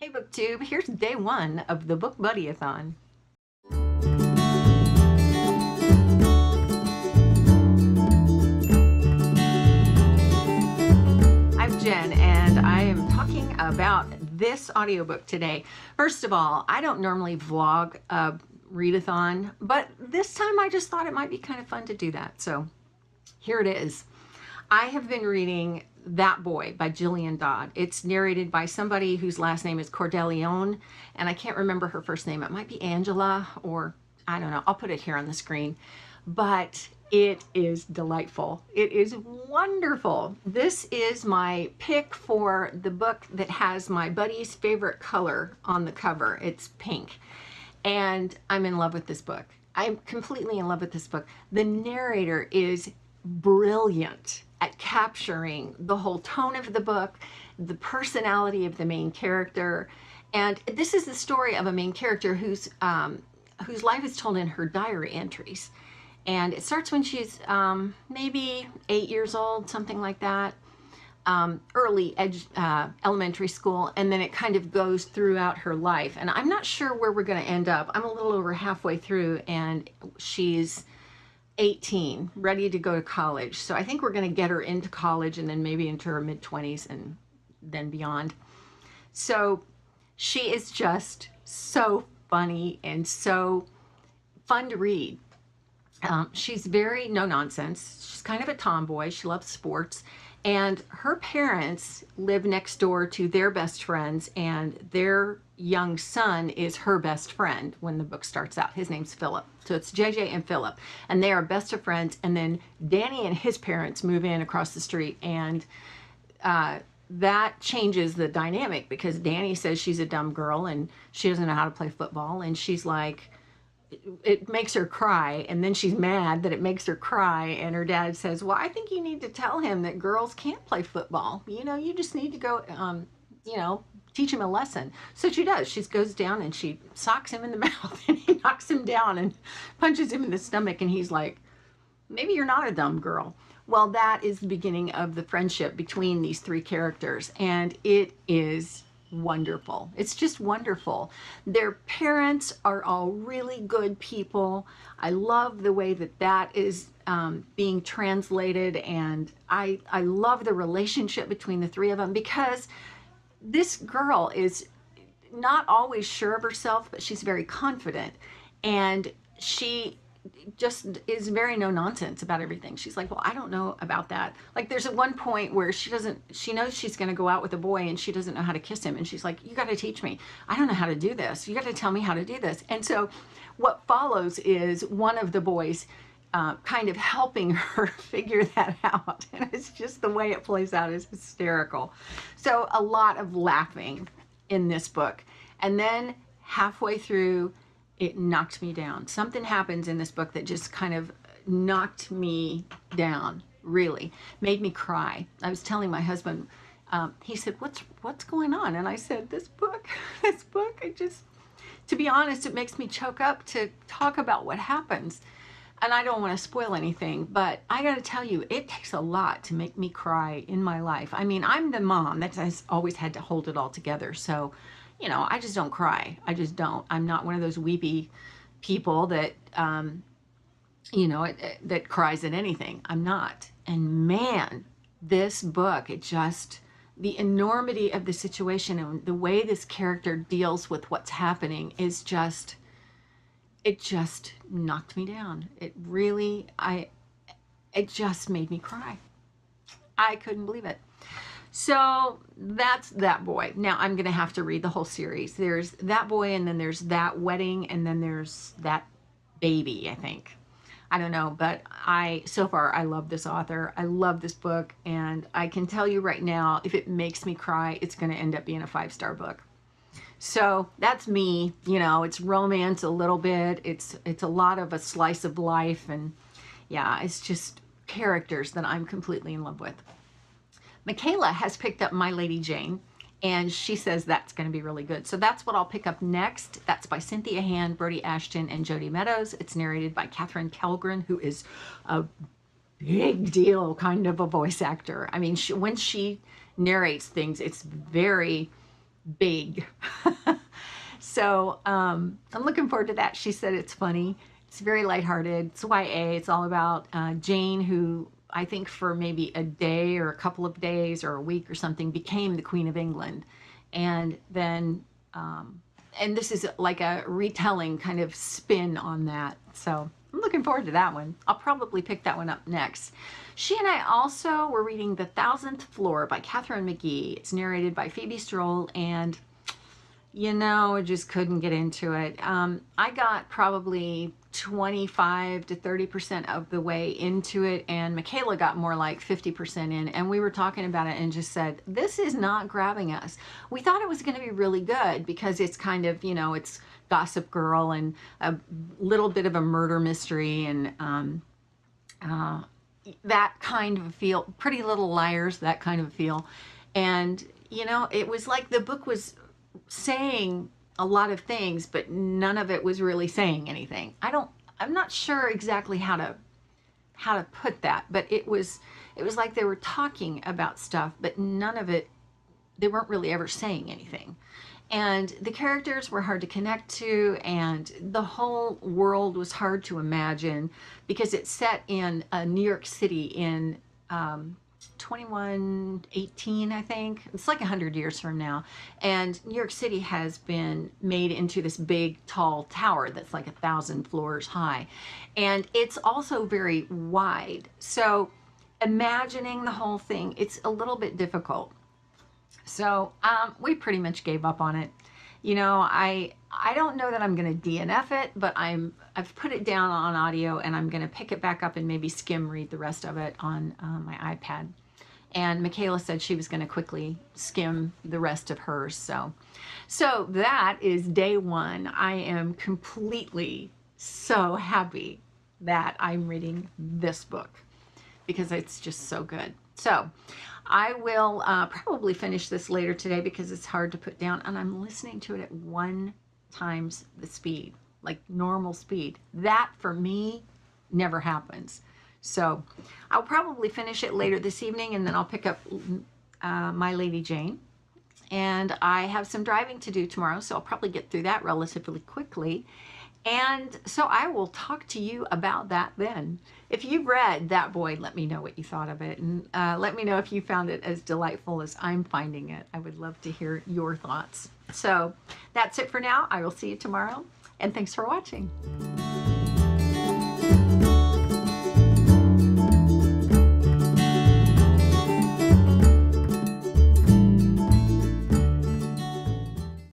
Hey BookTube, here's day one of the book Buddyathon. I'm Jen and I am talking about this audiobook today. First of all, I don't normally vlog a readathon, but this time I just thought it might be kind of fun to do that. So here it is. I have been reading That Boy by Jillian Dodd. It's narrated by somebody whose last name is Cordelione, and I can't remember her first name. It might be Angela, or I don't know. I'll put it here on the screen. But it is delightful. It is wonderful. This is my pick for the book that has my buddy's favorite color on the cover. It's pink. And I'm in love with this book. I'm completely in love with this book. The narrator is brilliant at capturing the whole tone of the book, the personality of the main character. And this is the story of a main character whose life is told in her diary entries. And it starts when she's maybe 8 years old, something like that, early elementary school, and then it kind of goes throughout her life. And I'm not sure where we're going to end up. I'm a little over halfway through, and she's 18, ready to go to college. So I think we're going to get her into college and then maybe into her mid-20s and then beyond. So she is just so funny and so fun to read. She's very no nonsense. She's kind of a tomboy. She loves sports. And her parents live next door to their best friends, and their young son is her best friend when the book starts out. His name's Philip. So it's JJ and Philip, and they are best of friends. And then Danny and his parents move in across the street, and that changes the dynamic because Danny says she's a dumb girl and she doesn't know how to play football. And she's like, it makes her cry, and then she's mad that it makes her cry, and her dad says, well, I think you need to tell him that girls can't play football. You know, you just need to go, teach him a lesson. So she does. She goes down and she socks him in the mouth, and he knocks him down and punches him in the stomach, and he's like, maybe you're not a dumb girl. Well, that is the beginning of the friendship between these three characters, and it is wonderful. It's just wonderful. Their parents are all really good people. I love the way that that is being translated, and I love the relationship between the three of them, because this girl is not always sure of herself, but she's very confident, and she just is very no nonsense about everything. She's like, well, I don't know about that. Like, there's at one point where she knows she's going to go out with a boy and she doesn't know how to kiss him. And she's like, you got to teach me. I don't know how to do this. You got to tell me how to do this. And so what follows is one of the boys kind of helping her figure that out. And it's just the way it plays out is hysterical. So a lot of laughing in this book. And then halfway through, it knocked me down. Something happens in this book that just kind of knocked me down, really. Made me cry. I was telling my husband, he said, what's going on? And I said, this book, to be honest, it makes me choke up to talk about what happens. And I don't want to spoil anything, but I got to tell you, it takes a lot to make me cry in my life. I mean, I'm the mom that has always had to hold it all together. So, you know, I just don't cry. I just don't. I'm not one of those weepy people that, that cries at anything. I'm not. And man, this book, the enormity of the situation and the way this character deals with what's happening is it just knocked me down. It just made me cry. I couldn't believe it. So that's That Boy. Now I'm going to have to read the whole series. There's That Boy, and then there's That Wedding, and then there's That Baby, I think. I don't know, but so far I love this author. I love this book, and I can tell you right now, if it makes me cry, it's going to end up being a 5-star book. So that's me. You know, it's romance a little bit. It's a lot of a slice of life, and yeah, it's just characters that I'm completely in love with. Michaela has picked up My Lady Jane, and she says that's going to be really good. So that's what I'll pick up next. That's by Cynthia Hand, Brodi, Ashton, and Jodi Meadows. It's narrated by Katharine, who is a big deal kind of a voice actor. I mean, when she narrates things, it's very big. So I'm looking forward to that. She said it's funny. It's very lighthearted. It's YA. It's all about Jane, who I think for maybe a day or a couple of days or a week or something became the Queen of England. And then, and this is like a retelling kind of spin on that. So I'm looking forward to that one. I'll probably pick that one up next. She and I also were reading The Thousandth Floor by Katharine McGee. It's narrated by Phoebe Stroll, and you know, I just couldn't get into it. I got probably 25 to 30% of the way into it, and Michaela got more like 50% in, and we were talking about it and just said, this is not grabbing us. We thought it was going to be really good because it's kind of, you know, it's Gossip Girl and a little bit of a murder mystery and that kind of a feel, Pretty Little Liars, that kind of a feel. And, you know, it was like the book was saying a lot of things, but none of it was really saying anything. I'm not sure exactly how to put that, but it was like they were talking about stuff, but none of it, they weren't really ever saying anything. And the characters were hard to connect to, and the whole world was hard to imagine because it's set in New York City in 2118, I think. It's like 100 years from now. And New York City has been made into this big, tall tower that's like 1,000 floors high. And it's also very wide. So imagining the whole thing, it's a little bit difficult. So we pretty much gave up on it. You know, I don't know that I'm going to DNF it, but I've put it down on audio, and I'm going to pick it back up and maybe skim read the rest of it on my iPad. And Michaela said she was going to quickly skim the rest of hers. So that is day one. I am completely so happy that I'm reading this book because it's just so good. So I will probably finish this later today because it's hard to put down, and I'm listening to it at 1 times the speed, like normal speed. That for me never happens. So I'll probably finish it later this evening, and then I'll pick up My Lady Jane. And I have some driving to do tomorrow, so I'll probably get through that relatively quickly. And so I will talk to you about that then. If you've read That Boy, let me know what you thought of it. And let me know if you found it as delightful as I'm finding it. I would love to hear your thoughts. So that's it for now. I will see you tomorrow. And thanks for watching.